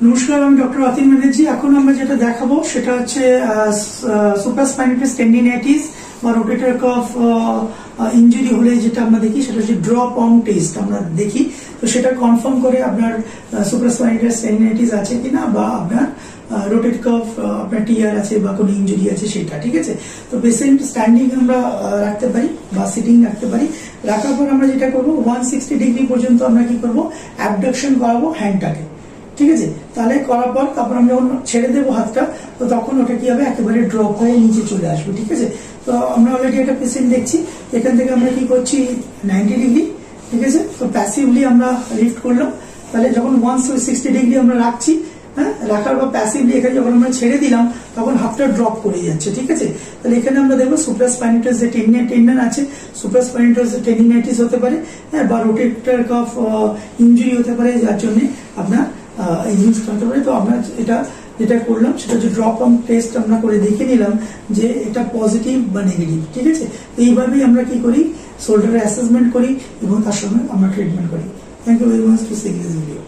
নমস্কার, আমি ডক্টর অতীন ব্যানার্জি। এখন আমরা যেটা দেখাবো সেটা হচ্ছে সুপ্রাস্পাইনাটাস টেন্ডিনাইটিস বা রোটেটর কাফ ইনজুরি হলে যেটা আমরা দেখি সেটা হচ্ছে ড্রপ অন টেস্ট আমরা দেখি। তো সেটা কনফার্ম করে আপনার সুপ্রাস্পাইনাটাস টেন্ডিনাইটিস আছে কিনা বা আপনার রোটেট কাফ আপনার টিয়ার আছে বা কোনো ইনজুরি আছে সেটা, ঠিক আছে। তো পেশেন্ট স্ট্যান্ডিং আমরা রাখতে পারি বা সিটিং রাখতে পারি। রাখার পর আমরা যেটা করবো 160 ডিগ্রি পর্যন্ত আমরা কি করবো, অ্যাবডাকশন করাবো হ্যান্ডটাকে, ঠিক আছে। তাহলে করার পর তারপর আমি যখন ছেড়ে দেবো হাতটা, তো তখন ওটা কি হবে, একেবারে ড্রপ হয়ে নিচে চলে আসবে, ঠিক আছে। তো আমরা অলরেডি একটা পেশেন্ট দেখছি, এখান থেকে আমরা কি করছি 90 ডিগ্রি, ঠিক আছে। তো প্যাসিভলি আমরা লিফট করলাম। তাহলে যখন 160 ডিগ্রি আমরা রাখছি, হ্যাঁ, রাখার পর প্যাসিভলি এখানে যখন আমরা ছেড়ে দিলাম তখন হাতটা ড্রপ করে যাচ্ছে, ঠিক আছে। তাহলে এখানে আমরা দেখবো সুপ্রাস্পাইনাটাস যে টেন্ডন আছে, সুপ্রাস্পাইনাটাস টেন্ডিনাইটিস হতে পারে, হ্যাঁ, বা রোটেটর কাফ ইনজুরি হতে পারে, যার জন্য আপনার এই জিনিসটা হতে পারে। তো আমরা যেটা করলাম সেটা হচ্ছে ড্রপ অন টেস্ট আমরা করে দেখে নিলাম যে এটা পজিটিভ বা নেগেটিভ, ঠিক আছে। তো এইভাবেই আমরা কি করি, শোল্ডারের অ্যাসেসমেন্ট করি এবং তার সঙ্গে আমরা ট্রিটমেন্ট করি। Thank you very much to see this video.